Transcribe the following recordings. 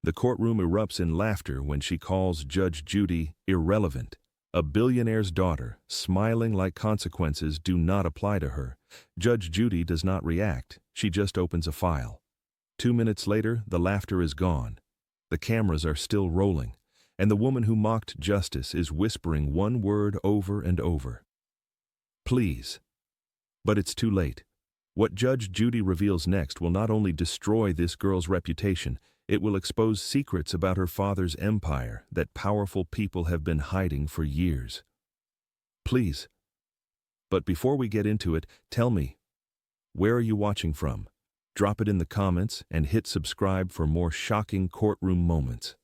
The courtroom erupts in laughter when she calls Judge Judy irrelevant. A billionaire's daughter, smiling like consequences do not apply to her. Judge Judy does not react, she just opens a file. 2 minutes later, the laughter is gone. The cameras are still rolling, and the woman who mocked justice is whispering one word over and over. Please. But it's too late. What Judge Judy reveals next will not only destroy this girl's reputation, it will expose secrets about her father's empire that powerful people have been hiding for years. Please. But before we get into it, tell me, where are you watching from? Drop it in the comments and hit subscribe for more shocking courtroom moments.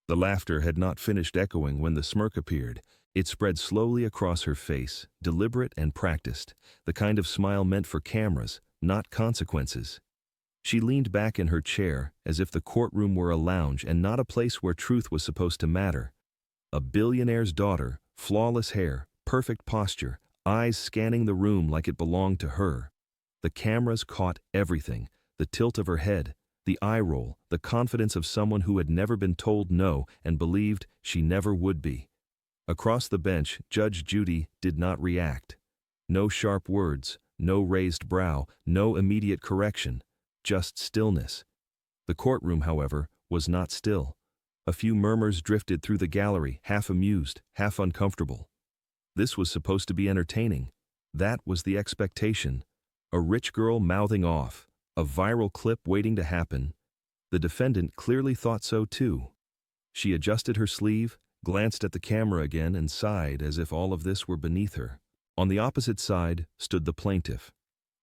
The laughter had not finished echoing when the smirk appeared. It spread slowly across her face, deliberate and practiced, the kind of smile meant for cameras, not consequences. She leaned back in her chair as if the courtroom were a lounge and not a place where truth was supposed to matter. A billionaire's daughter, flawless hair, perfect posture, eyes scanning the room like it belonged to her. The cameras caught everything, the tilt of her head, the eye roll, the confidence of someone who had never been told no and believed she never would be. Across the bench, Judge Judy did not react. No sharp words, no raised brow, no immediate correction. Just stillness. The courtroom, however, was not still. A few murmurs drifted through the gallery, half amused, half uncomfortable. This was supposed to be entertaining. That was the expectation. A rich girl mouthing off, a viral clip waiting to happen. The defendant clearly thought so too. She adjusted her sleeve, glanced at the camera again, and sighed as if all of this were beneath her. On the opposite side stood the plaintiff.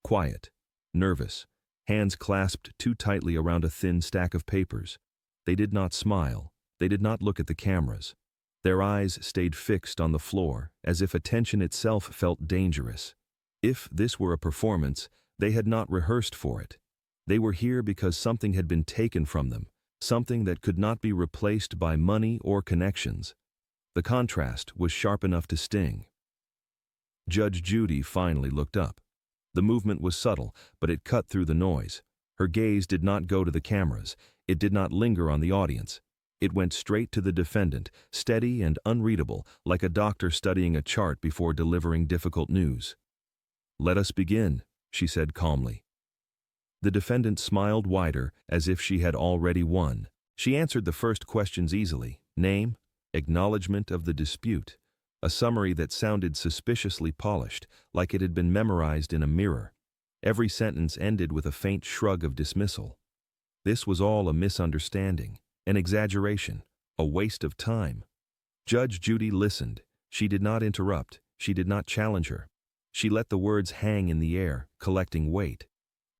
Quiet, nervous, hands clasped too tightly around a thin stack of papers. They did not smile. They did not look at the cameras. Their eyes stayed fixed on the floor, as if attention itself felt dangerous. If this were a performance, they had not rehearsed for it. They were here because something had been taken from them, something that could not be replaced by money or connections. The contrast was sharp enough to sting. Judge Judy finally looked up. The movement was subtle, but it cut through the noise. Her gaze did not go to the cameras. It did not linger on the audience. It went straight to the defendant, steady and unreadable, like a doctor studying a chart before delivering difficult news. "Let us begin," she said calmly. The defendant smiled wider, as if she had already won. She answered the first questions easily. Name, acknowledgement of the dispute. A summary that sounded suspiciously polished, like it had been memorized in a mirror. Every sentence ended with a faint shrug of dismissal. This was all a misunderstanding, an exaggeration, a waste of time. Judge Judy listened. She did not interrupt. She did not challenge her. She let the words hang in the air, collecting weight.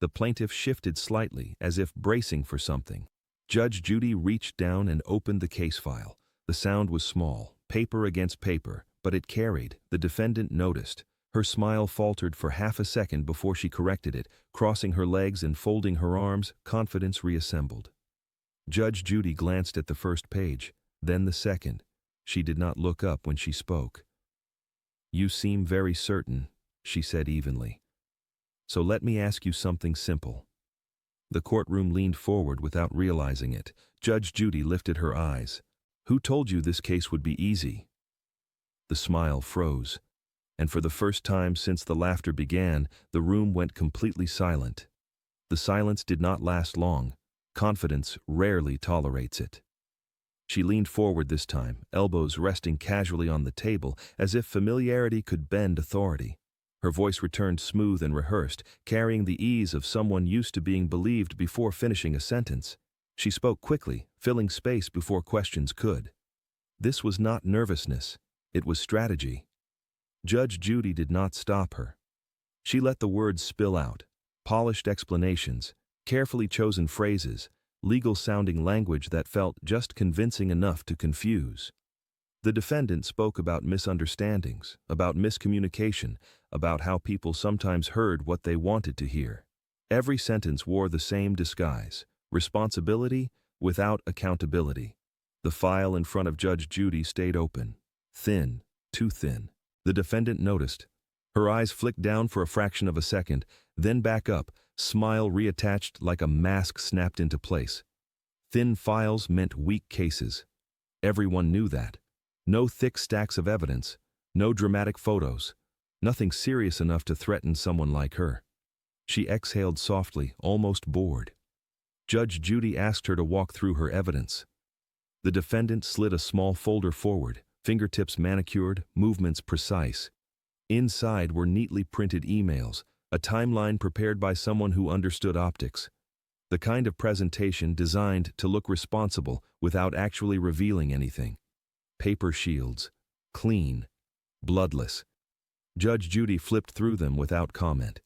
The plaintiff shifted slightly, as if bracing for something. Judge Judy reached down and opened the case file. The sound was small, paper against paper, but it carried. The defendant noticed. Her smile faltered for half a second before she corrected it, crossing her legs and folding her arms, confidence reassembled. Judge Judy glanced at the first page, then the second. She did not look up when she spoke. "You seem very certain," she said evenly. "So let me ask you something simple." The courtroom leaned forward without realizing it. Judge Judy lifted her eyes. "Who told you this case would be easy?" The smile froze, and for the first time since the laughter began, the room went completely silent. The silence did not last long. Confidence rarely tolerates it. She leaned forward this time, elbows resting casually on the table, as if familiarity could bend authority. Her voice returned smooth and rehearsed, carrying the ease of someone used to being believed before finishing a sentence. She spoke quickly, filling space before questions could. This was not nervousness. It was strategy. Judge Judy did not stop her. She let the words spill out, polished explanations, carefully chosen phrases, legal-sounding language that felt just convincing enough to confuse. The defendant spoke about misunderstandings, about miscommunication, about how people sometimes heard what they wanted to hear. Every sentence wore the same disguise: responsibility without accountability. The file in front of Judge Judy stayed open. Thin, too thin. The defendant noticed. Her eyes flicked down for a fraction of a second, then back up, smile reattached like a mask snapped into place. Thin files meant weak cases. Everyone knew that. No thick stacks of evidence, no dramatic photos, nothing serious enough to threaten someone like her. She exhaled softly, almost bored. Judge Judy asked her to walk through her evidence. The defendant slid a small folder forward, fingertips manicured, movements precise. Inside were neatly printed emails, a timeline prepared by someone who understood optics. The kind of presentation designed to look responsible without actually revealing anything. Paper shields, clean, bloodless. Judge Judy flipped through them without comment.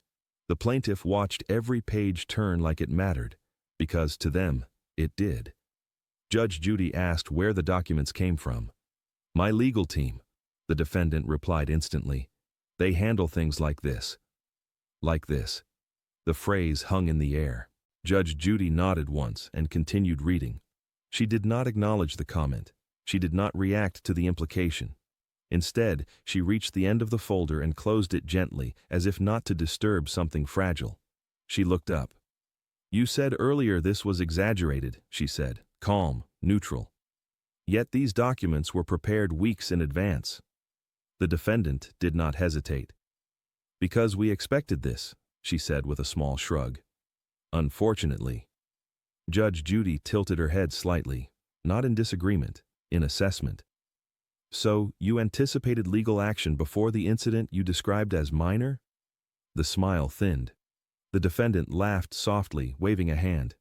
The plaintiff watched every page turn like it mattered, because to them, it did. Judge Judy asked where the documents came from. "My legal team," the defendant replied instantly. "They handle things like this." Like this. The phrase hung in the air. Judge Judy nodded once and continued reading. She did not acknowledge the comment. She did not react to the implication. Instead, she reached the end of the folder and closed it gently, as if not to disturb something fragile. She looked up. "You said earlier this was exaggerated," she said, calm, neutral. "Yet these documents were prepared weeks in advance." The defendant did not hesitate. "Because we expected this," she said with a small shrug. "Unfortunately." Judge Judy tilted her head slightly, not in disagreement, in assessment. "So, you anticipated legal action before the incident you described as minor?" The smile thinned. The defendant laughed softly, waving a hand.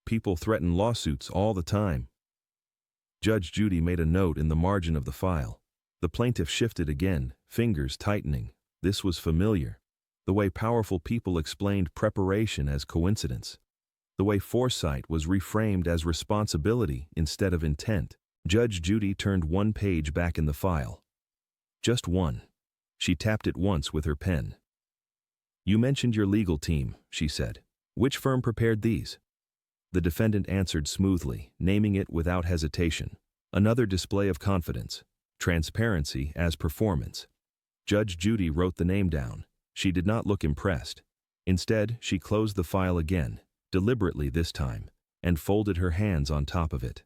"People threaten lawsuits all the time." Judge Judy made a note in the margin of the file. The plaintiff shifted again, fingers tightening. This was familiar. The way powerful people explained preparation as coincidence. The way foresight was reframed as responsibility instead of intent. Judge Judy turned one page back in the file. Just one. She tapped it once with her pen. "You mentioned your legal team," she said. "Which firm prepared these?" The defendant answered smoothly, naming it without hesitation. Another display of confidence. Transparency as performance. Judge Judy wrote the name down. She did not look impressed. Instead, she closed the file again, deliberately this time, and folded her hands on top of it.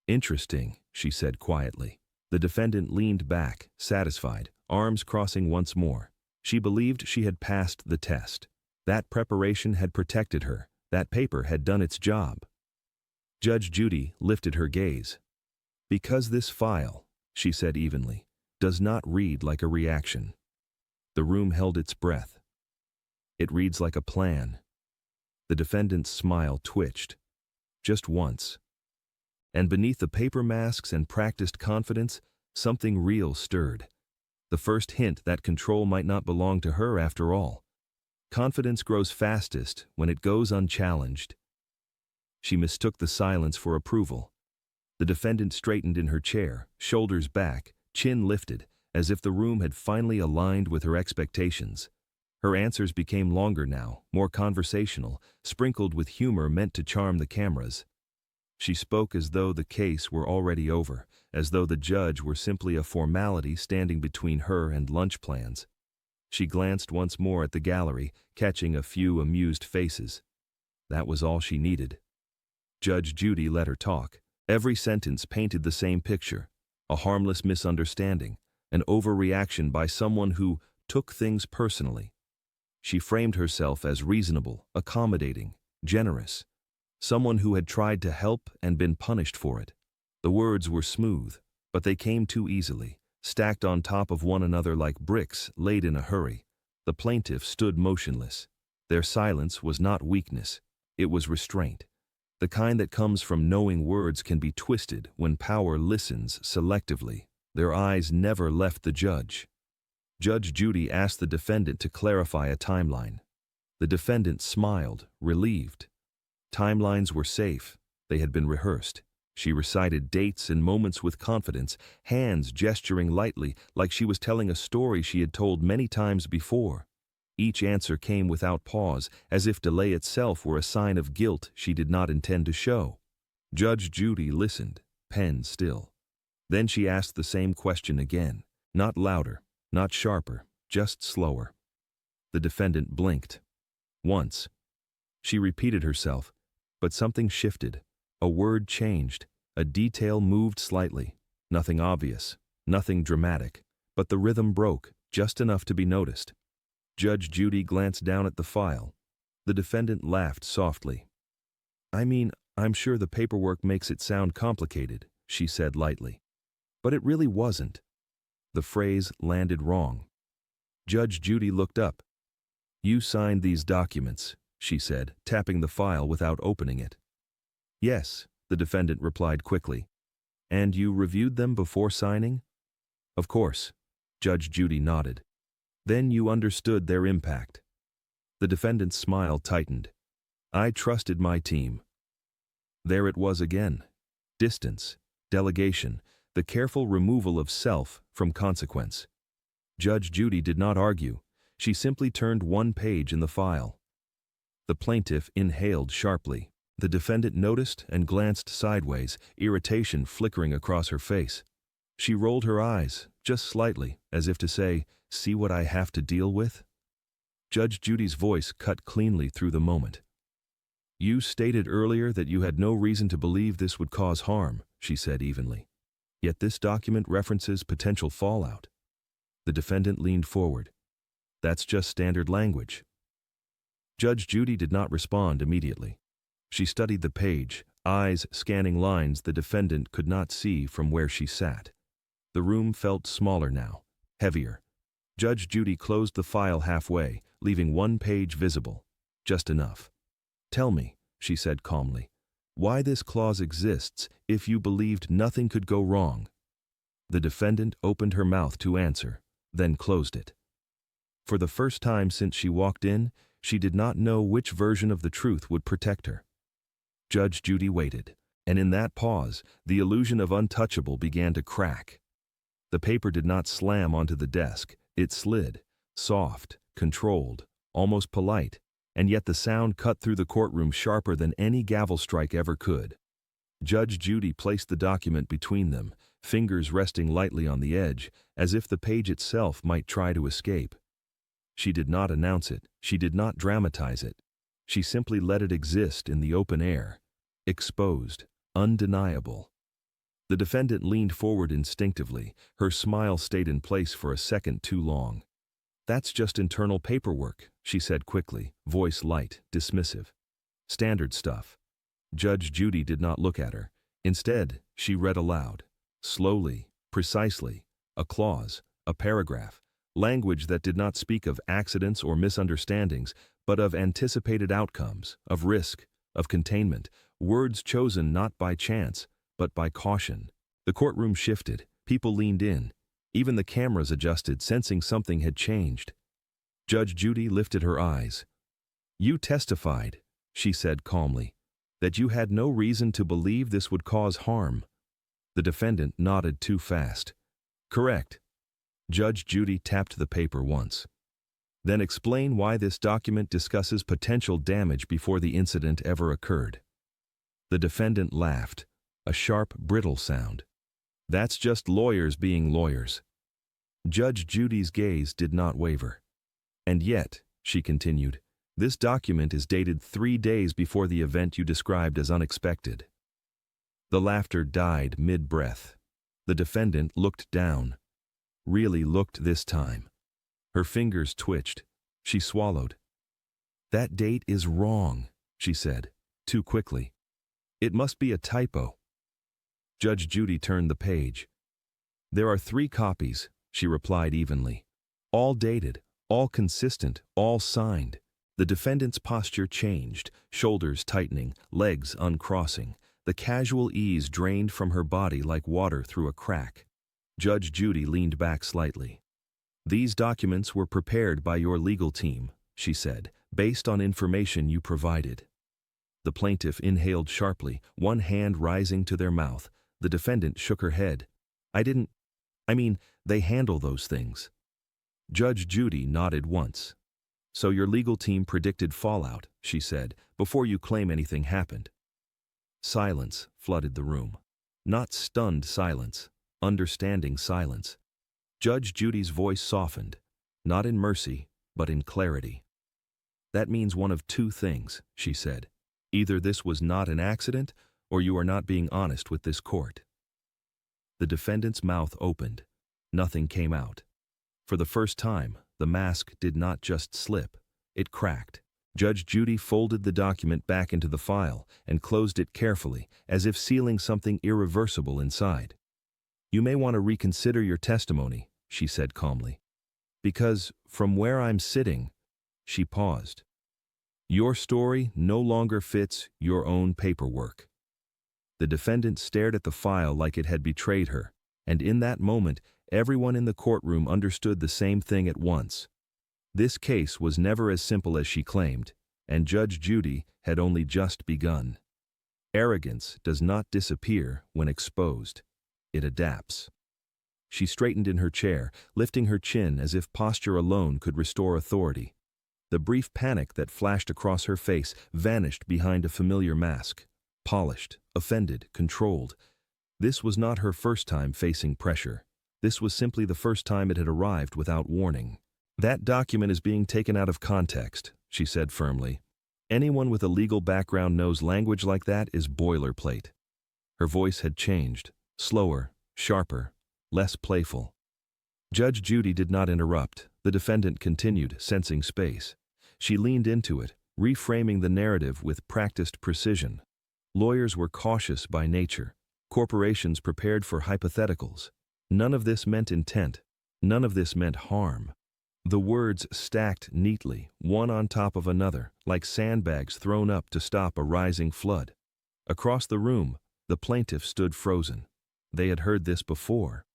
"Interesting," she said quietly. The defendant leaned back, satisfied, arms crossing once more. She believed she had passed the test. That preparation had protected her. That paper had done its job. Judge Judy lifted her gaze. "Because this file," she said evenly, "does not read like a reaction." The room held its breath. "It reads like a plan." The defendant's smile twitched. Just once. And beneath the paper masks and practiced confidence, something real stirred. The first hint that control might not belong to her after all. Confidence grows fastest when it goes unchallenged. She mistook the silence for approval. The defendant straightened in her chair, shoulders back, chin lifted, as if the room had finally aligned with her expectations. Her answers became longer now, more conversational, sprinkled with humor meant to charm the cameras. She spoke as though the case were already over, as though the judge were simply a formality standing between her and lunch plans. She glanced once more at the gallery, catching a few amused faces. That was all she needed. Judge Judy let her talk. Every sentence painted the same picture: a harmless misunderstanding, an overreaction by someone who took things personally. She framed herself as reasonable, accommodating, generous. Someone who had tried to help and been punished for it. The words were smooth, but they came too easily, stacked on top of one another like bricks laid in a hurry. The plaintiff stood motionless. Their silence was not weakness, it was restraint. The kind that comes from knowing words can be twisted when power listens selectively. Their eyes never left the judge. Judge Judy asked the defendant to clarify a timeline. The defendant smiled, relieved. Timelines were safe. They had been rehearsed. She recited dates and moments with confidence, hands gesturing lightly like she was telling a story she had told many times before. Each answer came without pause, as if delay itself were a sign of guilt she did not intend to show. Judge Judy listened, pen still. Then she asked the same question again, not louder, not sharper, just slower. The defendant blinked. Once. She repeated herself, but something shifted. A word changed, a detail moved slightly. Nothing obvious, nothing dramatic, but the rhythm broke, just enough to be noticed. Judge Judy glanced down at the file. The defendant laughed softly. I'm sure the paperwork makes it sound complicated, she said lightly. But it really wasn't. The phrase landed wrong. Judge Judy looked up. You signed these documents, she said, tapping the file without opening it. Yes, the defendant replied quickly. And you reviewed them before signing? Of course. Judge Judy nodded. Then you understood their impact. The defendant's smile tightened. I trusted my team. There it was again. Distance, delegation, the careful removal of self from consequence. Judge Judy did not argue. She simply turned one page in the file. The plaintiff inhaled sharply. The defendant noticed and glanced sideways, irritation flickering across her face. She rolled her eyes, just slightly, as if to say, "See what I have to deal with?" Judge Judy's voice cut cleanly through the moment. You stated earlier that you had no reason to believe this would cause harm, she said evenly. Yet this document references potential fallout. The defendant leaned forward. That's just standard language. Judge Judy did not respond immediately. She studied the page, eyes scanning lines the defendant could not see from where she sat. The room felt smaller now, heavier. Judge Judy closed the file halfway, leaving one page visible. Just enough. Tell me, she said calmly, why this clause exists if you believed nothing could go wrong. The defendant opened her mouth to answer, then closed it. For the first time since she walked in, she did not know which version of the truth would protect her. Judge Judy waited, and in that pause, the illusion of untouchable began to crack. The paper did not slam onto the desk, it slid, soft, controlled, almost polite, and yet the sound cut through the courtroom sharper than any gavel strike ever could. Judge Judy placed the document between them, fingers resting lightly on the edge, as if the page itself might try to escape. She did not announce it, she did not dramatize it. She simply let it exist in the open air, exposed, undeniable. The defendant leaned forward instinctively, her smile stayed in place for a second too long. That's just internal paperwork, she said quickly, voice light, dismissive. Standard stuff. Judge Judy did not look at her. Instead, she read aloud, slowly, precisely, a clause, a paragraph, language that did not speak of accidents or misunderstandings, but of anticipated outcomes, of risk, of containment, words chosen not by chance, but by caution. The courtroom shifted, people leaned in. Even the cameras adjusted, sensing something had changed. Judge Judy lifted her eyes. You testified, she said calmly, that you had no reason to believe this would cause harm. The defendant nodded too fast. Correct. Judge Judy tapped the paper once. Then explain why this document discusses potential damage before the incident ever occurred. The defendant laughed, a sharp, brittle sound. That's just lawyers being lawyers. Judge Judy's gaze did not waver. And yet, she continued, this document is dated 3 days before the event you described as unexpected. The laughter died mid-breath. The defendant looked down. Really looked this time. Her fingers twitched. She swallowed. That date is wrong, she said, too quickly. It must be a typo. Judge Judy turned the page. There are 3 copies, she replied evenly. All dated, all consistent, all signed. The defendant's posture changed, shoulders tightening, legs uncrossing. The casual ease drained from her body like water through a crack. Judge Judy leaned back slightly. These documents were prepared by your legal team, she said, based on information you provided. The plaintiff inhaled sharply, one hand rising to their mouth. The defendant shook her head. They handle those things. Judge Judy nodded once. So your legal team predicted fallout, she said, before you claim anything happened. Silence flooded the room. Not stunned silence, understanding silence. Judge Judy's voice softened, not in mercy, but in clarity. That means one of 2 things, she said. Either this was not an accident, or you are not being honest with this court." The defendant's mouth opened. Nothing came out. For the first time, the mask did not just slip, it cracked. Judge Judy folded the document back into the file and closed it carefully, as if sealing something irreversible inside. "You may want to reconsider your testimony," she said calmly. "Because, from where I'm sitting," she paused, "your story no longer fits your own paperwork." The defendant stared at the file like it had betrayed her, and in that moment, everyone in the courtroom understood the same thing at once. This case was never as simple as she claimed, and Judge Judy had only just begun. Arrogance does not disappear when exposed. It adapts. She straightened in her chair, lifting her chin as if posture alone could restore authority. The brief panic that flashed across her face vanished behind a familiar mask. Polished, offended, controlled. This was not her first time facing pressure. This was simply the first time it had arrived without warning. "That document is being taken out of context," she said firmly. "Anyone with a legal background knows language like that is boilerplate." Her voice had changed, slower, sharper, less playful. Judge Judy did not interrupt. The defendant continued, sensing space. She leaned into it, reframing the narrative with practiced precision. Lawyers were cautious by nature. Corporations prepared for hypotheticals. None of this meant intent. None of this meant harm. The words stacked neatly, one on top of another, like sandbags thrown up to stop a rising flood. Across the room, the plaintiff stood frozen. They had heard this before.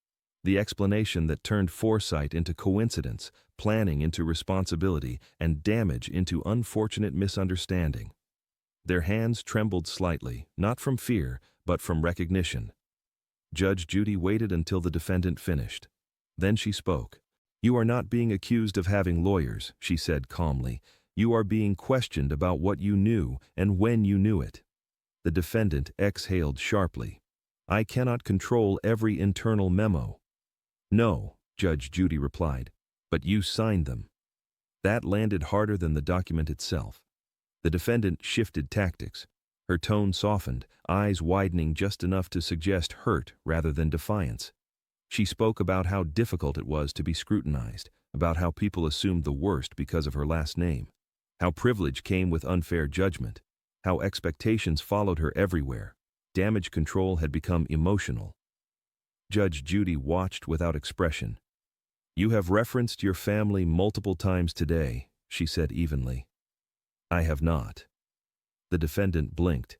The explanation that turned foresight into coincidence, planning into responsibility, and damage into unfortunate misunderstanding. Their hands trembled slightly, not from fear, but from recognition. Judge Judy waited until the defendant finished. Then she spoke. "You are not being accused of having lawyers," she said calmly. "You are being questioned about what you knew and when you knew it." The defendant exhaled sharply. "I cannot control every internal memo." "No," Judge Judy replied, "but you signed them." That landed harder than the document itself. The defendant shifted tactics. Her tone softened, eyes widening just enough to suggest hurt rather than defiance. She spoke about how difficult it was to be scrutinized, about how people assumed the worst because of her last name, how privilege came with unfair judgment, how expectations followed her everywhere. Damage control had become emotional. Judge Judy watched without expression. "You have referenced your family multiple times today," she said evenly. "I have not." The defendant blinked.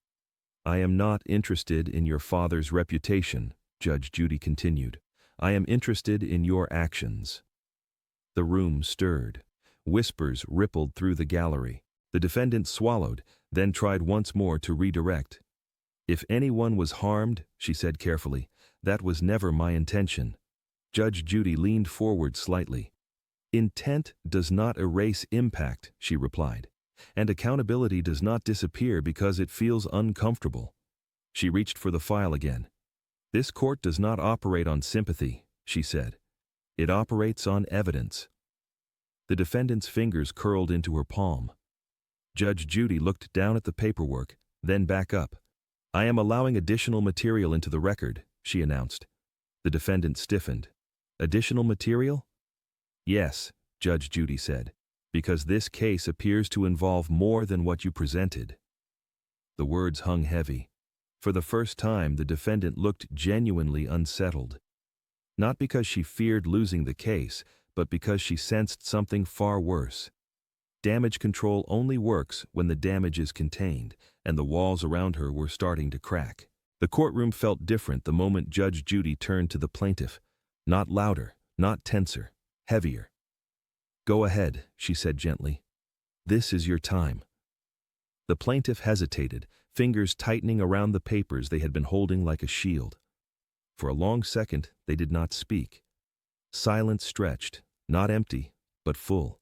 "I am not interested in your father's reputation," Judge Judy continued. "I am interested in your actions." The room stirred. Whispers rippled through the gallery. The defendant swallowed, then tried once more to redirect. "If anyone was harmed," she said carefully, "that was never my intention." Judge Judy leaned forward slightly. "Intent does not erase impact," she replied. "And accountability does not disappear because it feels uncomfortable." She reached for the file again. "This court does not operate on sympathy," she said. "It operates on evidence." The defendant's fingers curled into her palm. Judge Judy looked down at the paperwork, then back up. "I am allowing additional material into the record," she announced. The defendant stiffened. "Additional material?" "Yes," Judge Judy said, "because this case appears to involve more than what you presented." The words hung heavy. For the first time, the defendant looked genuinely unsettled. Not because she feared losing the case, but because she sensed something far worse. Damage control only works when the damage is contained, and the walls around her were starting to crack. The courtroom felt different the moment Judge Judy turned to the plaintiff. Not louder, not tenser, heavier. "Go ahead," she said gently. "This is your time." The plaintiff hesitated, fingers tightening around the papers they had been holding like a shield. For a long second, they did not speak. Silence stretched, not empty, but full.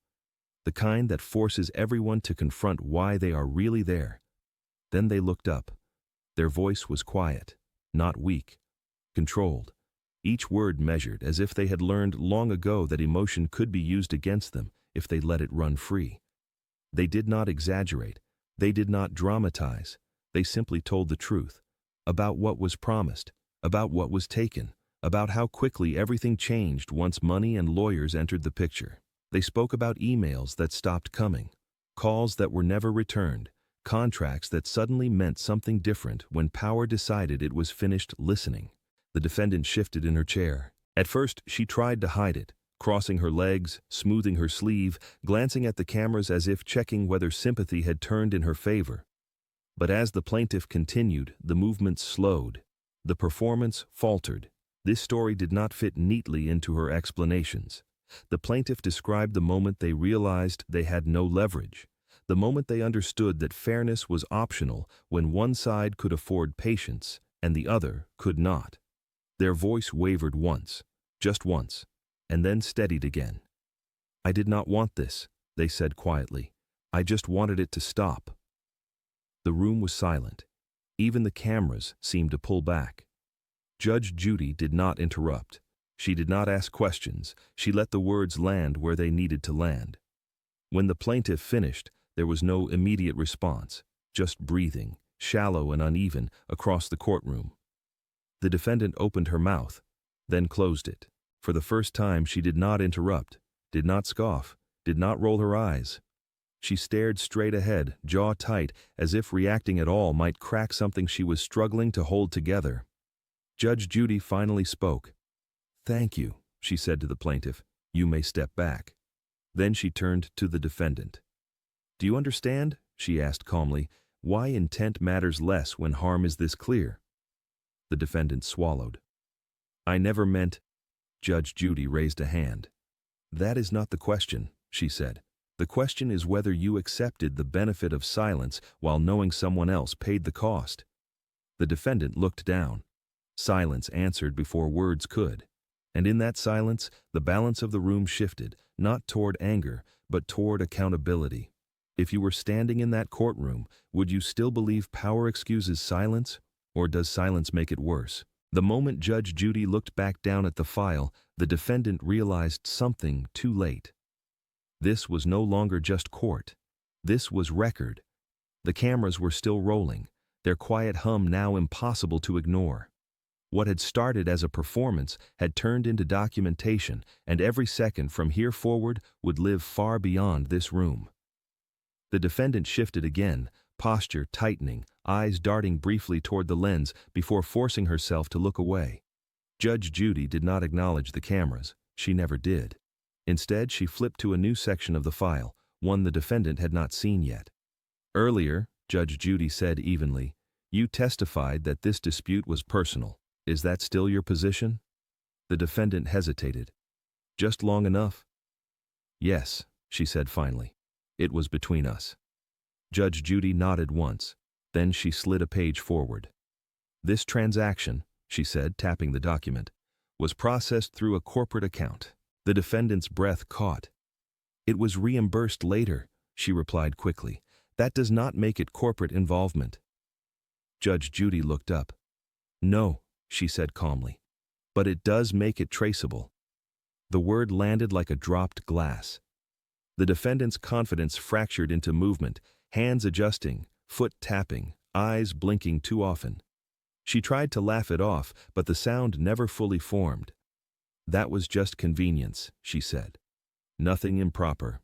The kind that forces everyone to confront why they are really there. Then they looked up. Their voice was quiet, not weak, controlled. Each word measured, as if they had learned long ago that emotion could be used against them if they let it run free. They did not exaggerate. They did not dramatize. They simply told the truth. about what was promised, about what was taken, about how quickly everything changed once money and lawyers entered the picture. They spoke about emails that stopped coming, calls that were never returned, contracts that suddenly meant something different when power decided it was finished listening. The defendant shifted in her chair. At first, she tried to hide it, crossing her legs, smoothing her sleeve, glancing at the cameras as if checking whether sympathy had turned in her favor. But as the plaintiff continued, the movement slowed. The performance faltered. This story did not fit neatly into her explanations. The plaintiff described the moment they realized they had no leverage, the moment they understood that fairness was optional when one side could afford patience and the other could not. Their voice wavered once, just once, and then steadied again. "I did not want this," they said quietly. "I just wanted it to stop." The room was silent. Even the cameras seemed to pull back. Judge Judy did not interrupt. She did not ask questions. She let the words land where they needed to land. When the plaintiff finished, there was no immediate response, just breathing, shallow and uneven, across the courtroom. The defendant opened her mouth, then closed it. For the first time, she did not interrupt, did not scoff, did not roll her eyes. She stared straight ahead, jaw tight, as if reacting at all might crack something she was struggling to hold together. Judge Judy finally spoke. "Thank you," she said to the plaintiff. "You may step back." Then she turned to the defendant. "Do you understand?" she asked calmly, "why intent matters less when harm is this clear?" The defendant swallowed. "I never meant—" Judge Judy raised a hand. "That is not the question," she said. "The question is whether you accepted the benefit of silence while knowing someone else paid the cost." The defendant looked down. Silence answered before words could. And in that silence, the balance of the room shifted, not toward anger, but toward accountability. If you were standing in that courtroom, would you still believe power excuses silence, or does silence make it worse? The moment Judge Judy looked back down at the file, the defendant realized something too late. This was no longer just court. This was record. The cameras were still rolling, their quiet hum now impossible to ignore. What had started as a performance had turned into documentation, and every second from here forward would live far beyond this room. The defendant shifted again, posture tightening, eyes darting briefly toward the lens before forcing herself to look away. Judge Judy did not acknowledge the cameras. She never did. Instead, she flipped to a new section of the file, one the defendant had not seen yet. "Earlier," Judge Judy said evenly, "you testified that this dispute was personal. Is that still your position?" The defendant hesitated. "Just long enough?" "Yes," she said finally. "It was between us." Judge Judy nodded once. Then she slid a page forward. "This transaction," she said, tapping the document, "was processed through a corporate account." The defendant's breath caught. "It was reimbursed later," she replied quickly. "That does not make it corporate involvement." Judge Judy looked up. "No," she said calmly, "but it does make it traceable." The word landed like a dropped glass. The defendant's confidence fractured into movement, hands adjusting, foot tapping, eyes blinking too often. She tried to laugh it off, but the sound never fully formed. "That was just convenience," she said. "Nothing improper."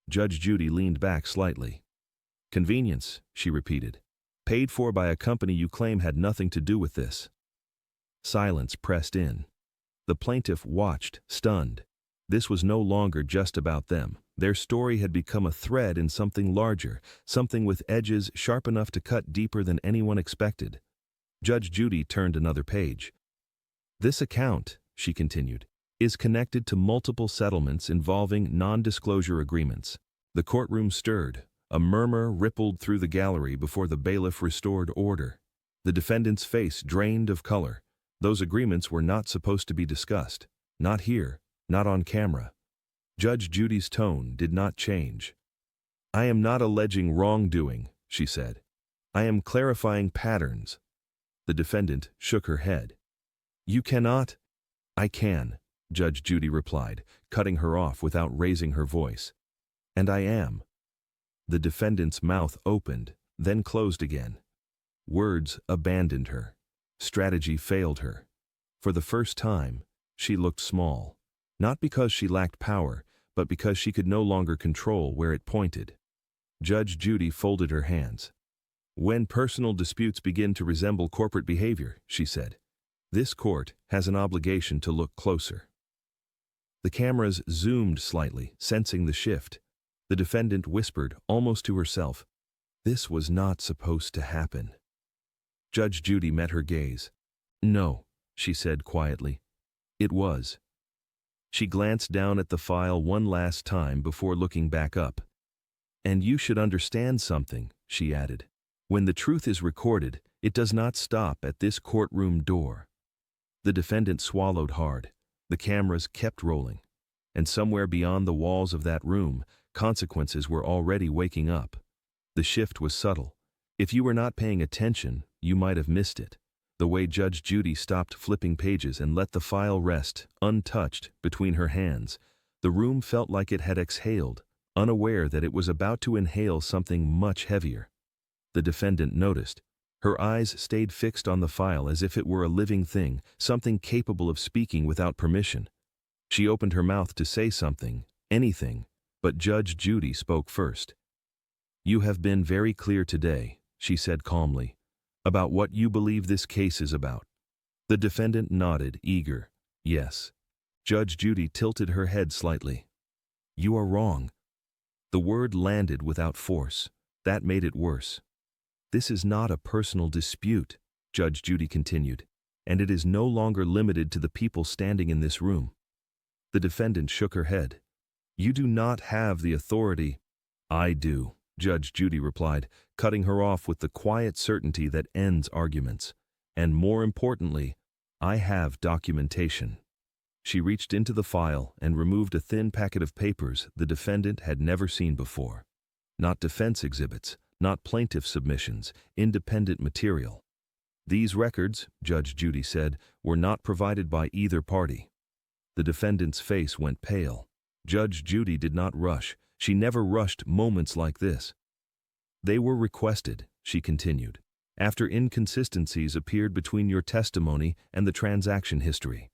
Judge Judy leaned back slightly. "Convenience," she repeated. "Paid for by a company you claim had nothing to do with this." Silence pressed in. The plaintiff watched, stunned. This was no longer just about them. Their story had become a thread in something larger, something with edges sharp enough to cut deeper than anyone expected. Judge Judy turned another page. "This account," she continued, "is connected to multiple settlements involving non-disclosure agreements." The courtroom stirred. A murmur rippled through the gallery before the bailiff restored order. The defendant's face drained of color. Those agreements were not supposed to be discussed. Not here, not on camera. Judge Judy's tone did not change. "I am not alleging wrongdoing," she said. "I am clarifying patterns." The defendant shook her head. "You cannot—" "I can," Judge Judy replied, cutting her off without raising her voice. "And I am." The defendant's mouth opened, then closed again. Words abandoned her. Strategy failed her. For the first time, she looked small. Not because she lacked power, but because she could no longer control where it pointed. Judge Judy folded her hands. "When personal disputes begin to resemble corporate behavior," she said, "this court has an obligation to look closer." The cameras zoomed slightly, sensing the shift. The defendant whispered, almost to herself, "This was not supposed to happen." Judge Judy met her gaze. "No," she said quietly. "It was." She glanced down at the file one last time before looking back up. "And you should understand something," she added. "When the truth is recorded, it does not stop at this courtroom door." The defendant swallowed hard. The cameras kept rolling. And somewhere beyond the walls of that room, consequences were already waking up. The shift was subtle. If you were not paying attention, you might have missed it. The way Judge Judy stopped flipping pages and let the file rest, untouched, between her hands, the room felt like it had exhaled, unaware that it was about to inhale something much heavier. The defendant noticed. Her eyes stayed fixed on the file as if it were a living thing, something capable of speaking without permission. She opened her mouth to say something, anything, but Judge Judy spoke first. "You have been very clear today," she said calmly, "about what you believe this case is about." The defendant nodded, eager. "Yes." Judge Judy tilted her head slightly. "You are wrong." The word landed without force. That made it worse. "This is not a personal dispute," Judge Judy continued, "and it is no longer limited to the people standing in this room." The defendant shook her head. "You do not have the authority." "I do," Judge Judy replied, cutting her off with the quiet certainty that ends arguments. "And more importantly, I have documentation." She reached into the file and removed a thin packet of papers the defendant had never seen before. Not defense exhibits, not plaintiff submissions, independent material. These records, Judge Judy said, were not provided by either party. The defendant's face went pale. Judge Judy did not rush. She never rushed moments like this. "They were requested," she continued, "after inconsistencies appeared between your testimony and the transaction history."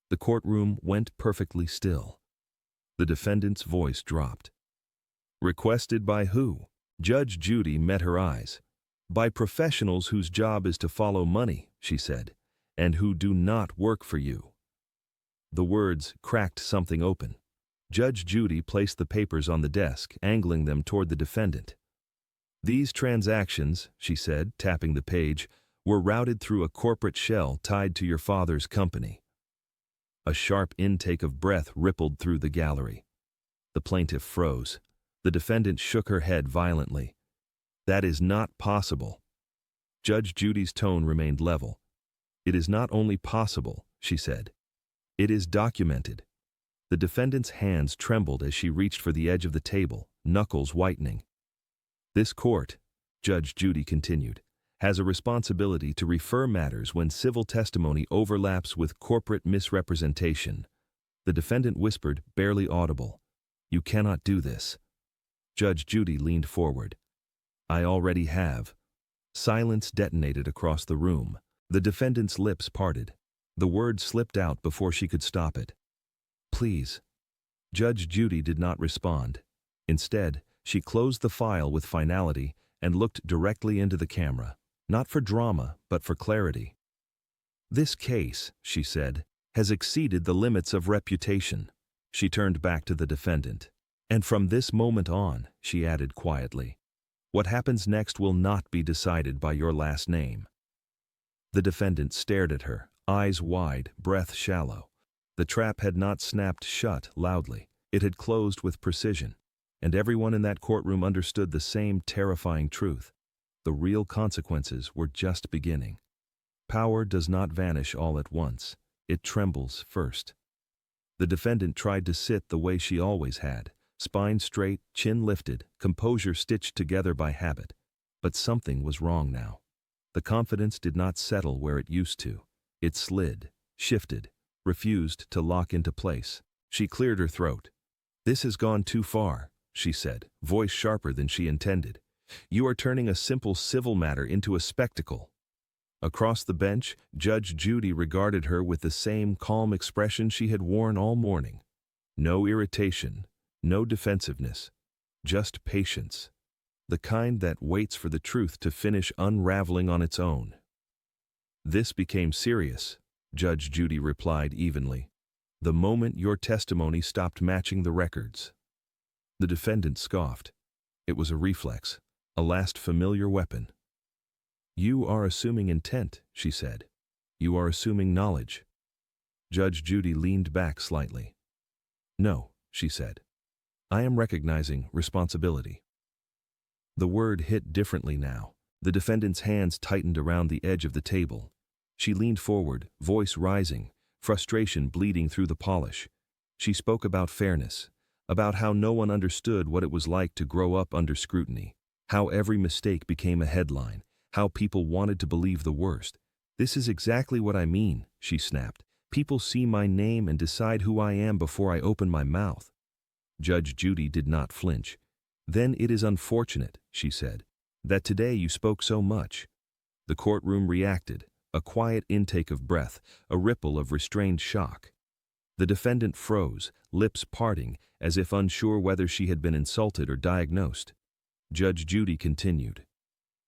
The courtroom went perfectly still. The defendant's voice dropped. "Requested by who?" Judge Judy met her eyes. "By professionals whose job is to follow money," she said, "and who do not work for you." The words cracked something open. Judge Judy placed the papers on the desk, angling them toward the defendant. "These transactions," she said, tapping the page, "were routed through a corporate shell tied to your father's company." A sharp intake of breath rippled through the gallery. The plaintiff froze. The defendant shook her head violently. "That is not possible." Judge Judy's tone remained level. "It is not only possible," she said. "It is documented." The defendant's hands trembled as she reached for the edge of the table, knuckles whitening. "This court," Judge Judy continued, "has a responsibility to refer matters when civil testimony overlaps with corporate misrepresentation." The defendant whispered, barely audible, "You cannot do this." Judge Judy leaned forward. "I already have." Silence detonated across the room. The defendant's lips parted. The word slipped out before she could stop it. "Please." Judge Judy did not respond. Instead, she closed the file with finality and looked directly into the camera, not for drama, but for clarity. "This case," she said, "has exceeded the limits of reputation." She turned back to the defendant. "And from this moment on," she added quietly, "what happens next will not be decided by your last name." The defendant stared at her, eyes wide, breath shallow. The trap had not snapped shut loudly. It had closed with precision. And everyone in that courtroom understood the same terrifying truth. The real consequences were just beginning. Power does not vanish all at once. It trembles first. The defendant tried to sit the way she always had, spine straight, chin lifted, composure stitched together by habit. But something was wrong now. The confidence did not settle where it used to. It slid, shifted, refused to lock into place. She cleared her throat. "This has gone too far," she said, voice sharper than she intended. "You are turning a simple civil matter into a spectacle." Across the bench, Judge Judy regarded her with the same calm expression she had worn all morning. No irritation, no defensiveness, just patience. The kind that waits for the truth to finish unraveling on its own. "This became serious," Judge Judy replied evenly, "the moment your testimony stopped matching the records." The defendant scoffed. It was a reflex, a last familiar weapon. "You are assuming intent," she said. "You are assuming knowledge." Judge Judy leaned back slightly. "No," she said. "I am recognizing responsibility." The word hit differently now. The defendant's hands tightened around the edge of the table. She leaned forward, voice rising, frustration bleeding through the polish. She spoke about fairness, about how no one understood what it was like to grow up under scrutiny, how every mistake became a headline, how people wanted to believe the worst. "This is exactly what I mean," she snapped. "People see my name and decide who I am before I open my mouth." Judge Judy did not flinch. "Then it is unfortunate," she said, "that today you spoke so much." The courtroom reacted, a quiet intake of breath, a ripple of restrained shock. The defendant froze, lips parting, as if unsure whether she had been insulted or diagnosed. Judge Judy continued.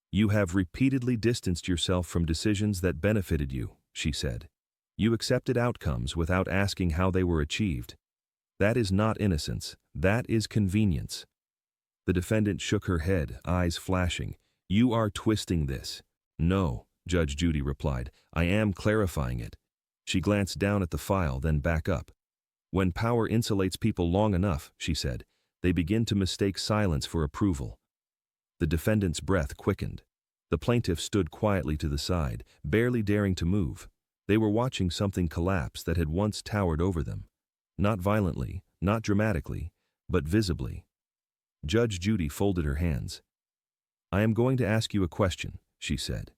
"You have repeatedly distanced yourself from decisions that benefited you," she said. "You accepted outcomes without asking how they were achieved. That is not innocence, that is convenience." The defendant shook her head, eyes flashing. "You are twisting this." "No," Judge Judy replied. "I am clarifying it." She glanced down at the file, then back up. "When power insulates people long enough," she said, "they begin to mistake silence for approval." The defendant's breath quickened. The plaintiff stood quietly to the side, barely daring to move. They were watching something collapse that had once towered over them. Not violently, not dramatically, but visibly. Judge Judy folded her hands. "I am going to ask you a question," she said,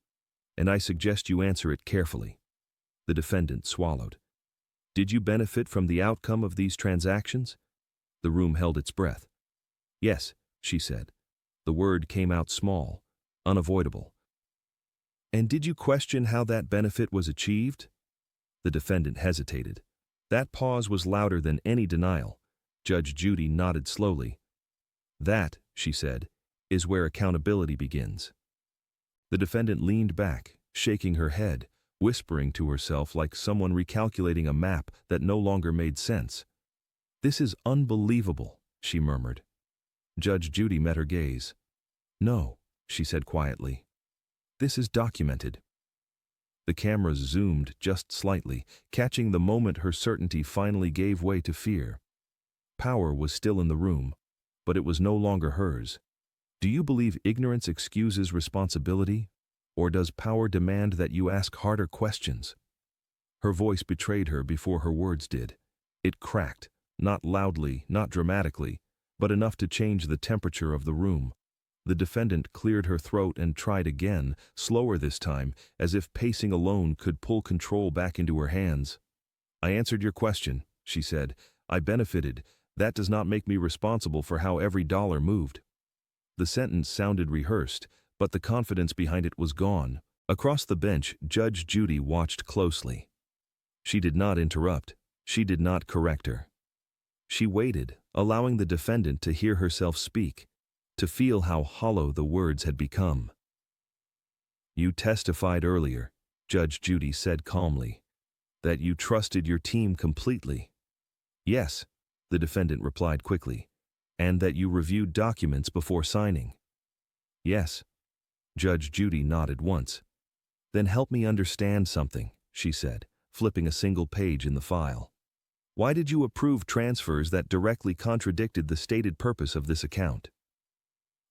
"and I suggest you answer it carefully." The defendant swallowed. "Did you benefit from the outcome of these transactions?" The room held its breath. "Yes," she said. The word came out small, unavoidable. "And did you question how that benefit was achieved?" The defendant hesitated. That pause was louder than any denial. Judge Judy nodded slowly. "That," she said, "is where accountability begins." The defendant leaned back, shaking her head, whispering to herself like someone recalculating a map that no longer made sense. "This is unbelievable," she murmured. Judge Judy met her gaze. "No," she said quietly. "This is documented." The cameras zoomed just slightly, catching the moment her certainty finally gave way to fear. Power was still in the room, but it was no longer hers. "Do you believe ignorance excuses responsibility, or does power demand that you ask harder questions?" Her voice betrayed her before her words did. It cracked, not loudly, not dramatically, but enough to change the temperature of the room. The defendant cleared her throat and tried again, slower this time, as if pacing alone could pull control back into her hands. "I answered your question," she said. "I benefited. That does not make me responsible for how every dollar moved." The sentence sounded rehearsed, but the confidence behind it was gone. Across the bench, Judge Judy watched closely. She did not interrupt. She did not correct her. She waited, allowing the defendant to hear herself speak, to feel how hollow the words had become. "You testified earlier," Judge Judy said calmly, "that you trusted your team completely." "Yes," the defendant replied quickly, "and that you reviewed documents before signing." "Yes." Judge Judy nodded once. "Then help me understand something," she said, flipping a single page in the file. "Why did you approve transfers that directly contradicted the stated purpose of this account?"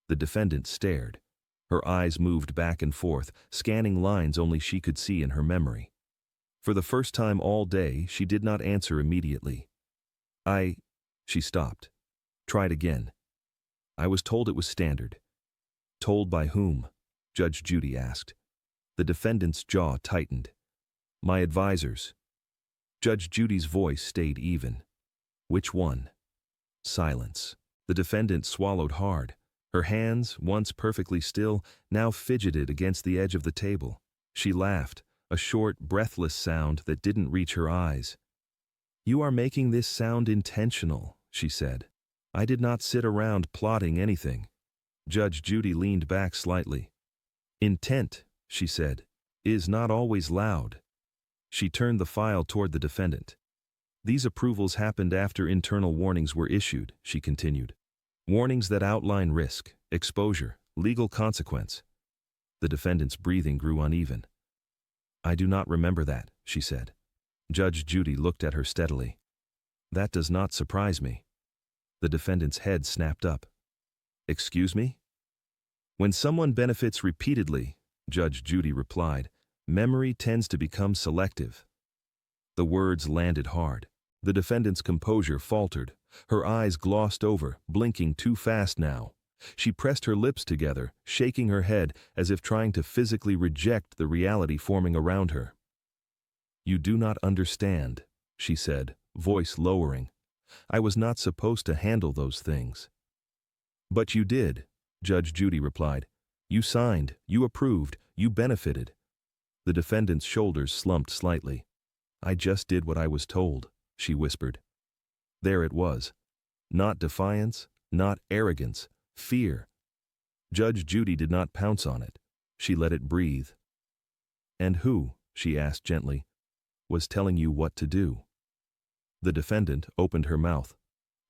The defendant stared. Her eyes moved back and forth, scanning lines only she could see in her memory. For the first time all day, she did not answer immediately. She stopped. Tried again. "I was told it was standard." "Told by whom?" Judge Judy asked. The defendant's jaw tightened. "My advisors." Judge Judy's voice stayed even. "Which one?" Silence. The defendant swallowed hard. Her hands, once perfectly still, now fidgeted against the edge of the table. She laughed, a short, breathless sound that didn't reach her eyes. "You are making this sound intentional," she said. "I did not sit around plotting anything." Judge Judy leaned back slightly. "Intent," she said, "is not always loud." She turned the file toward the defendant. "These approvals happened after internal warnings were issued," she continued. "Warnings that outline risk, exposure, legal consequence." The defendant's breathing grew uneven. "I do not remember that," she said. Judge Judy looked at her steadily. "That does not surprise me." The defendant's head snapped up. "Excuse me?" "When someone benefits repeatedly," Judge Judy replied, "memory tends to become selective." The words landed hard. The defendant's composure faltered. Her eyes glossed over, blinking too fast now. She pressed her lips together, shaking her head as if trying to physically reject the reality forming around her. "You do not understand," she said, voice lowering. "I was not supposed to handle those things." "But you did," Judge Judy replied. "You signed, you approved, you benefited." The defendant's shoulders slumped slightly. "I just did what I was told," she whispered. There it was. Not defiance, not arrogance, fear. Judge Judy did not pounce on it. She let it breathe. "And who," she asked gently, "was telling you what to do?" The defendant opened her mouth,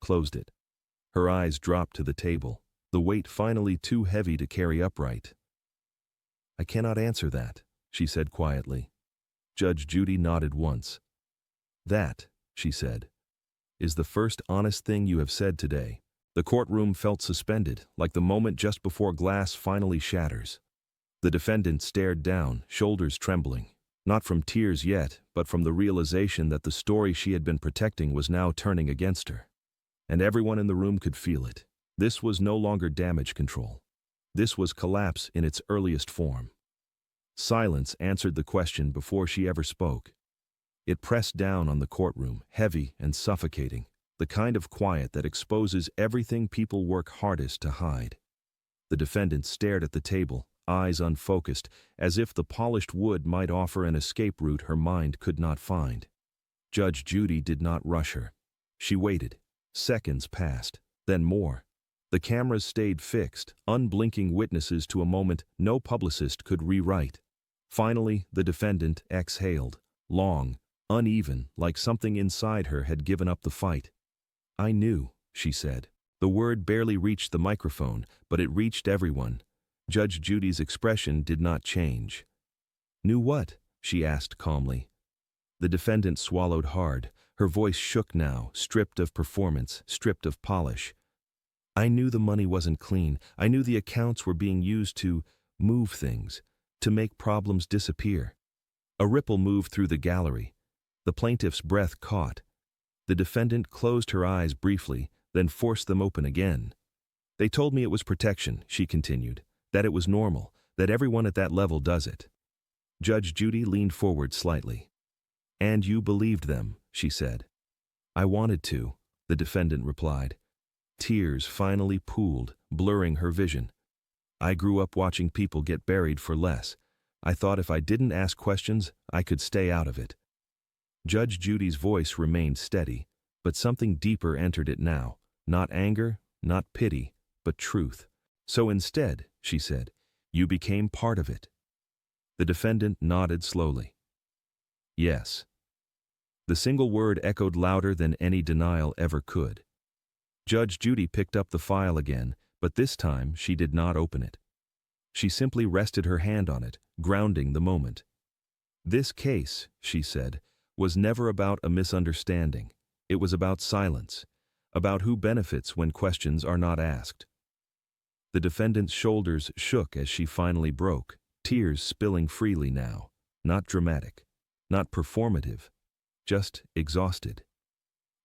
closed it. Her eyes dropped to the table, the weight finally too heavy to carry upright. "I cannot answer that," she said quietly. Judge Judy nodded once. "That," she said, "is the first honest thing you have said today." The courtroom felt suspended, like the moment just before glass finally shatters. The defendant stared down, shoulders trembling, not from tears yet, but from the realization that the story she had been protecting was now turning against her. And everyone in the room could feel it. This was no longer damage control. This was collapse in its earliest form. Silence answered the question before she ever spoke. It pressed down on the courtroom, heavy and suffocating, the kind of quiet that exposes everything people work hardest to hide. The defendant stared at the table, eyes unfocused, as if the polished wood might offer an escape route her mind could not find. Judge Judy did not rush her. She waited. Seconds passed, then more. The cameras stayed fixed, unblinking witnesses to a moment no publicist could rewrite. Finally, the defendant exhaled, long, uneven, like something inside her had given up the fight. "I knew," she said. The word barely reached the microphone, but it reached everyone. Judge Judy's expression did not change. "Knew what?" she asked calmly. The defendant swallowed hard. Her voice shook now, stripped of performance, stripped of polish. "I knew the money wasn't clean. I knew the accounts were being used to move things, to make problems disappear." A ripple moved through the gallery. The plaintiff's breath caught. The defendant closed her eyes briefly, then forced them open again. "They told me it was protection," she continued, "that it was normal, that everyone at that level does it." Judge Judy leaned forward slightly. "And you believed them," she said. "I wanted to," the defendant replied. Tears finally pooled, blurring her vision. "I grew up watching people get buried for less. I thought if I didn't ask questions, I could stay out of it." Judge Judy's voice remained steady, but something deeper entered it now. Not anger, not pity, but truth. "So instead," she said, "you became part of it." The defendant nodded slowly. "Yes." The single word echoed louder than any denial ever could. Judge Judy picked up the file again, but this time she did not open it. She simply rested her hand on it, grounding the moment. "This case," she said, "was never about a misunderstanding. It was about silence, about who benefits when questions are not asked." The defendant's shoulders shook as she finally broke, tears spilling freely now, not dramatic, not performative, just exhausted.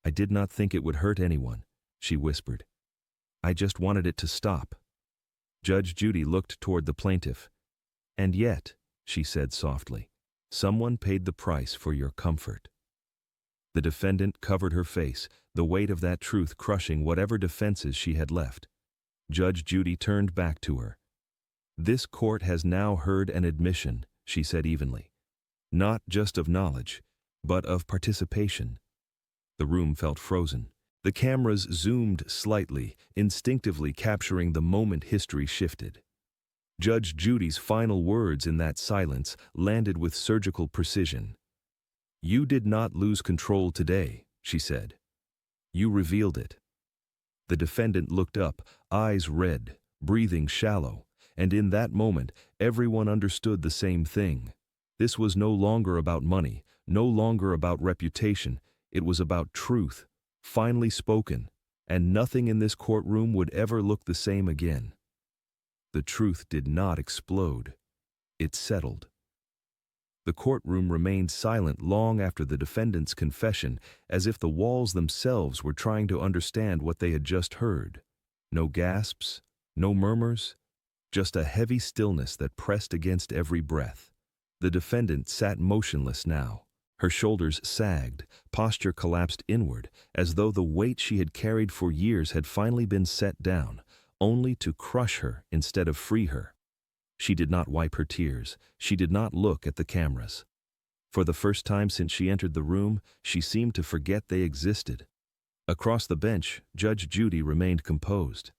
"I did not think it would hurt anyone," she whispered. "I just wanted it to stop." Judge Judy looked toward the plaintiff. "And yet," she said softly, "someone paid the price for your comfort." The defendant covered her face, the weight of that truth crushing whatever defenses she had left. Judge Judy turned back to her. "This court has now heard an admission," she said evenly. Not just of knowledge, but of participation. The room felt frozen. The cameras zoomed slightly, instinctively capturing the moment history shifted. Judge Judy's final words in that silence landed with surgical precision. "You did not lose control today," she said. "You revealed it." The defendant looked up, eyes red, breathing shallow, and in that moment, everyone understood the same thing. This was no longer about money, no longer about reputation. It was about truth, finally spoken, and nothing in this courtroom would ever look the same again. The truth did not explode. It settled. The courtroom remained silent long after the defendant's confession, as if the walls themselves were trying to understand what they had just heard. No gasps, no murmurs, just a heavy stillness that pressed against every breath. The defendant sat motionless now. Her shoulders sagged, posture collapsed inward, as though the weight she had carried for years had finally been set down, only to crush her instead of free her. She did not wipe her tears. She did not look at the cameras. For the first time since she entered the room, she seemed to forget they existed. Across the bench, Judge Judy remained composed.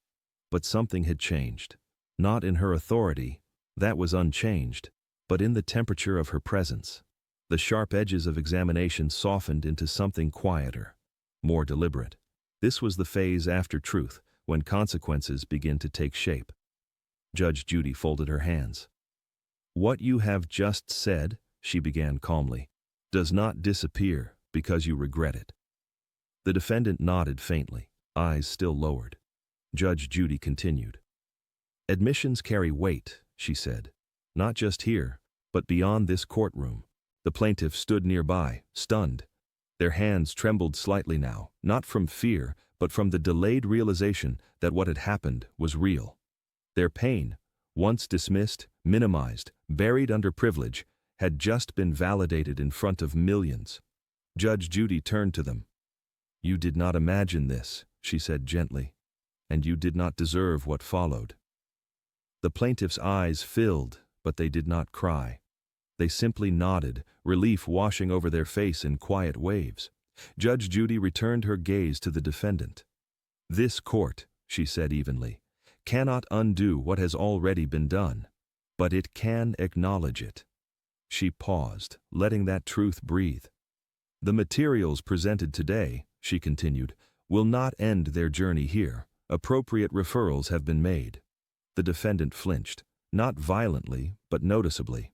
But something had changed. Not in her authority, that was unchanged, but in the temperature of her presence. The sharp edges of examination softened into something quieter, more deliberate. This was the phase after truth, when consequences begin to take shape. Judge Judy folded her hands. "What you have just said," she began calmly, "does not disappear because you regret it." The defendant nodded faintly, eyes still lowered. Judge Judy continued. "Admissions carry weight," she said. "Not just here, but beyond this courtroom." The plaintiff stood nearby, stunned. Their hands trembled slightly now, not from fear, but from the delayed realization that what had happened was real. Their pain, once dismissed, minimized, buried under privilege, had just been validated in front of millions. Judge Judy turned to them. "You did not imagine this," she said gently, "and you did not deserve what followed." The plaintiff's eyes filled, but they did not cry. They simply nodded, relief washing over their face in quiet waves. Judge Judy returned her gaze to the defendant. "This court," she said evenly, "cannot undo what has already been done, but it can acknowledge it." She paused, letting that truth breathe. "The materials presented today," she continued, "will not end their journey here. Appropriate referrals have been made." The defendant flinched, not violently, but noticeably.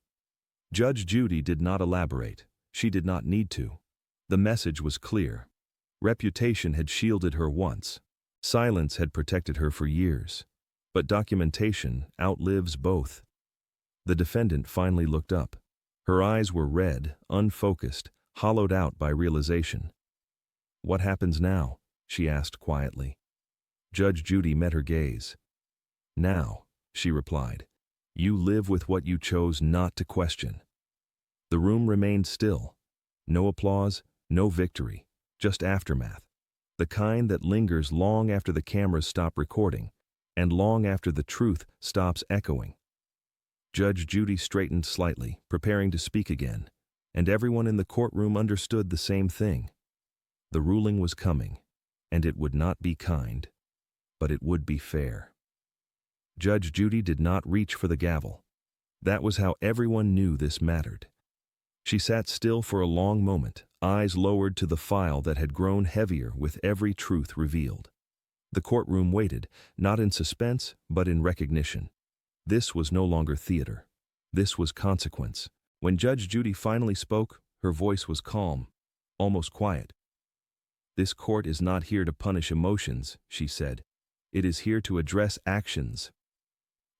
Judge Judy did not elaborate. She did not need to. The message was clear. Reputation had shielded her once. Silence had protected her for years. But documentation outlives both. The defendant finally looked up. Her eyes were red, unfocused, hollowed out by realization. "What happens now?" she asked quietly. Judge Judy met her gaze. "Now," she replied, "you live with what you chose not to question." The room remained still. No applause, no victory, just aftermath. The kind that lingers long after the cameras stop recording, and long after the truth stops echoing. Judge Judy straightened slightly, preparing to speak again, and everyone in the courtroom understood the same thing. The ruling was coming, and it would not be kind, but it would be fair. Judge Judy did not reach for the gavel. That was how everyone knew this mattered. She sat still for a long moment, eyes lowered to the file that had grown heavier with every truth revealed. The courtroom waited, not in suspense, but in recognition. This was no longer theater. This was consequence. When Judge Judy finally spoke, her voice was calm, almost quiet. "This court is not here to punish emotions," she said. "It is here to address actions."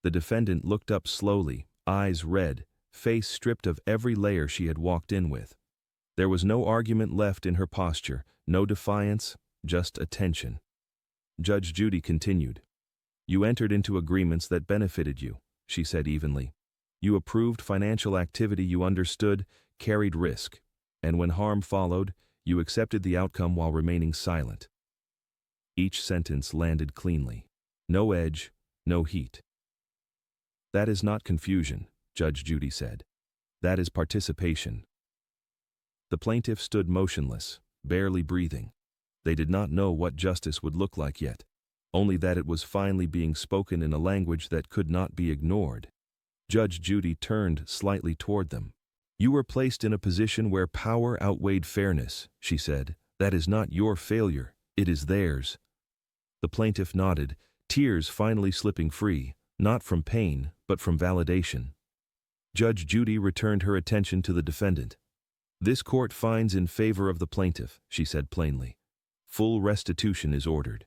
The defendant looked up slowly, eyes red, face stripped of every layer she had walked in with. There was no argument left in her posture, no defiance, just attention. Judge Judy continued. "You entered into agreements that benefited you," she said evenly. "You approved financial activity you understood, carried risk, and when harm followed, you accepted the outcome while remaining silent." Each sentence landed cleanly. No edge, no heat. "That is not confusion," Judge Judy said. That is participation. The plaintiff stood motionless, barely breathing. They did not know what justice would look like yet, only that it was finally being spoken in a language that could not be ignored. Judge Judy turned slightly toward them. "You were placed in a position where power outweighed fairness," she said. "That is not your failure, it is theirs." The plaintiff nodded, tears finally slipping free, not from pain, but from validation. Judge Judy returned her attention to the defendant. "This court finds in favor of the plaintiff," she said plainly. "Full restitution is ordered."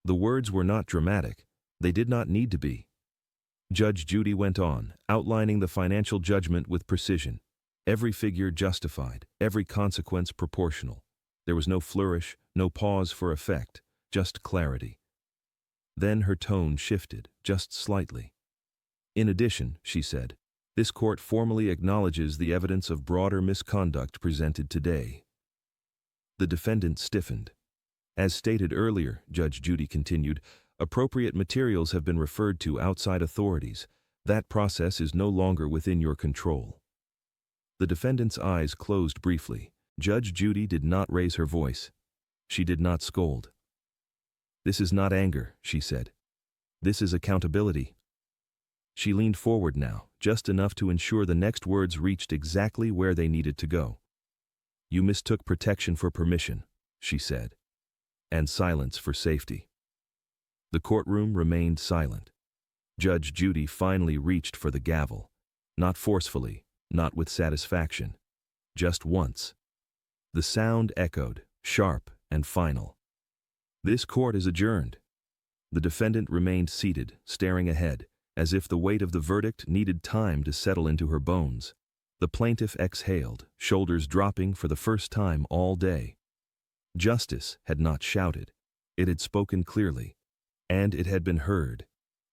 The words were not dramatic. They did not need to be. Judge Judy went on, outlining the financial judgment with precision. Every figure justified, every consequence proportional. There was no flourish, no pause for effect, just clarity. Then her tone shifted, just slightly. "In addition," she said, "this court formally acknowledges the evidence of broader misconduct presented today." The defendant stiffened. "As stated earlier," Judge Judy continued, "appropriate materials have been referred to outside authorities. That process is no longer within your control." The defendant's eyes closed briefly. Judge Judy did not raise her voice. She did not scold. "This is not anger," she said. "This is accountability." She leaned forward now, just enough to ensure the next words reached exactly where they needed to go. "You mistook protection for permission," she said, "and silence for safety." The courtroom remained silent. Judge Judy finally reached for the gavel, not forcefully, not with satisfaction, just once. The sound echoed, sharp and final. "This court is adjourned." The defendant remained seated, staring ahead, as if the weight of the verdict needed time to settle into her bones. The plaintiff exhaled, shoulders dropping for the first time all day. Justice had not shouted. It had spoken clearly, and it had been heard.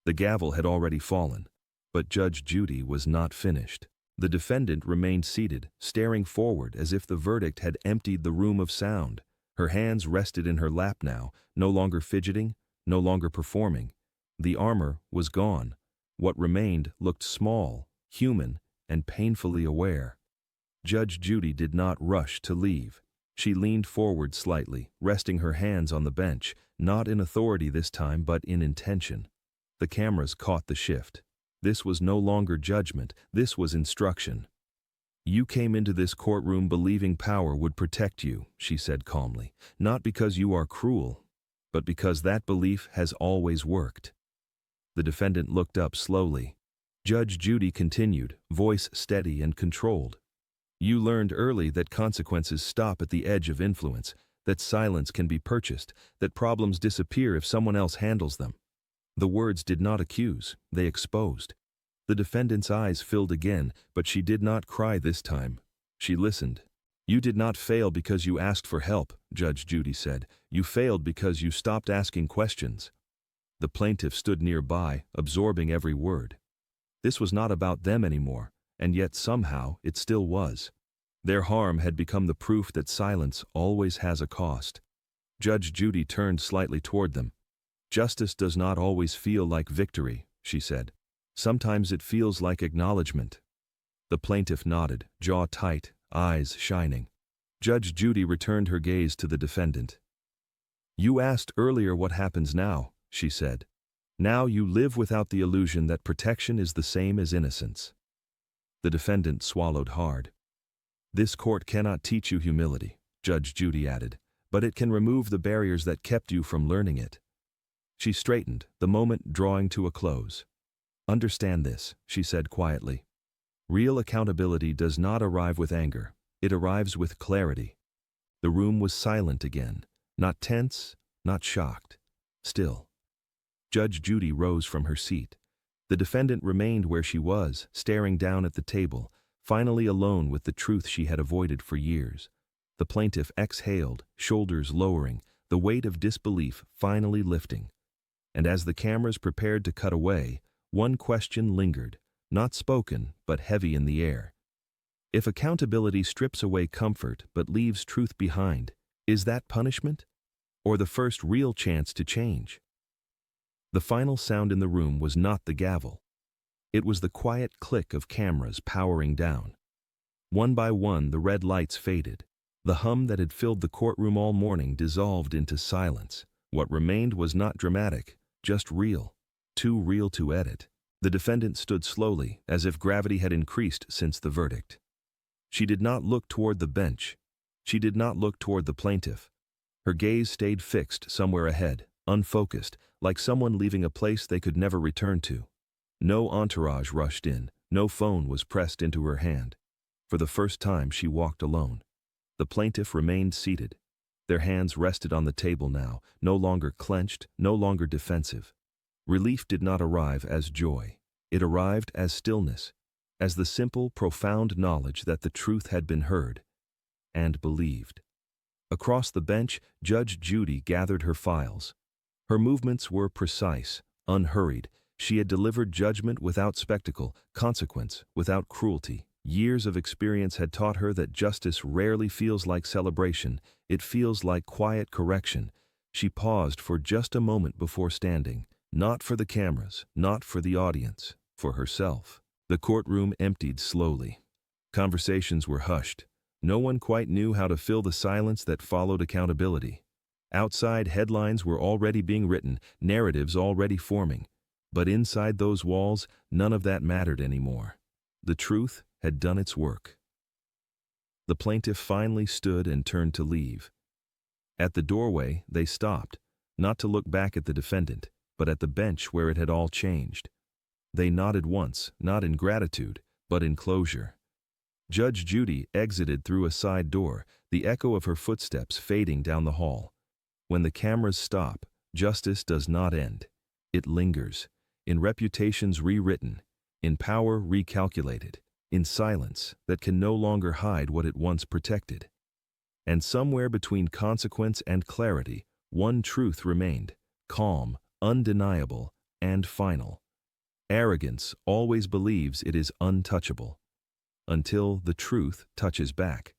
The gavel had already fallen, but Judge Judy was not finished. The defendant remained seated, staring forward as if the verdict had emptied the room of sound. Her hands rested in her lap now, no longer fidgeting, no longer performing. The armor was gone. What remained looked small, human, and painfully aware. Judge Judy did not rush to leave. She leaned forward slightly, resting her hands on the bench, not in authority this time but in intention. The cameras caught the shift. This was no longer judgment, this was instruction. "You came into this courtroom believing power would protect you," she said calmly, "not because you are cruel, but because that belief has always worked." The defendant looked up slowly. Judge Judy continued, voice steady and controlled. "You learned early that consequences stop at the edge of influence, that silence can be purchased, that problems disappear if someone else handles them." The words did not accuse, they exposed. The defendant's eyes filled again, but she did not cry this time. She listened. "You did not fail because you asked for help," Judge Judy said. "You failed because you stopped asking questions." The plaintiff stood nearby, absorbing every word. This was not about them anymore, and yet somehow it still was. Their harm had become the proof that silence always has a cost. Judge Judy turned slightly toward them. "Justice does not always feel like victory," she said. "Sometimes it feels like acknowledgement." The plaintiff nodded, jaw tight, eyes shining. Judge Judy returned her gaze to the defendant. "You asked earlier what happens now," she said. "Now you live without the illusion that protection is the same as innocence." The defendant swallowed hard. "This court cannot teach you humility," Judge Judy added, "but it can remove the barriers that kept you from learning it." She straightened, the moment drawing to a close. "Understand this," she said quietly. "Real accountability does not arrive with anger. It arrives with clarity." The room was silent again, not tense, not shocked. Still. Judge Judy rose from her seat. The defendant remained where she was, staring down at the table, finally alone with the truth she had avoided for years. The plaintiff exhaled, shoulders lowering, the weight of disbelief finally lifting. And as the cameras prepared to cut away, one question lingered, not spoken, but heavy in the air. If accountability strips away comfort but leaves truth behind, is that punishment? Or the first real chance to change? The final sound in the room was not the gavel. It was the quiet click of cameras powering down. One by one, the red lights faded. The hum that had filled the courtroom all morning dissolved into silence. What remained was not dramatic, just real. Too real to edit. The defendant stood slowly, as if gravity had increased since the verdict. She did not look toward the bench. She did not look toward the plaintiff. Her gaze stayed fixed somewhere ahead, unfocused, like someone leaving a place they could never return to. No entourage rushed in, no phone was pressed into her hand. For the first time, she walked alone. The plaintiff remained seated. Their hands rested on the table now, no longer clenched, no longer defensive. Relief did not arrive as joy. It arrived as stillness, as the simple, profound knowledge that the truth had been heard and believed. Across the bench, Judge Judy gathered her files. Her movements were precise, unhurried. She had delivered judgment without spectacle, consequence without cruelty. Years of experience had taught her that justice rarely feels like celebration, it feels like quiet correction. She paused for just a moment before standing, not for the cameras, not for the audience, for herself. The courtroom emptied slowly. Conversations were hushed. No one quite knew how to fill the silence that followed accountability. Outside, headlines were already being written, narratives already forming. But inside those walls, none of that mattered anymore. The truth had done its work. The plaintiff finally stood and turned to leave. At the doorway, they stopped, not to look back at the defendant, but at the bench where it had all changed. They nodded once, not in gratitude, but in closure. Judge Judy exited through a side door, the echo of her footsteps fading down the hall. When the cameras stop, justice does not end. It lingers, in reputations rewritten, in power recalculated, in silence that can no longer hide what it once protected. And somewhere between consequence and clarity, one truth remained, calm, undeniable, and final. Arrogance always believes it is untouchable, until the truth touches back.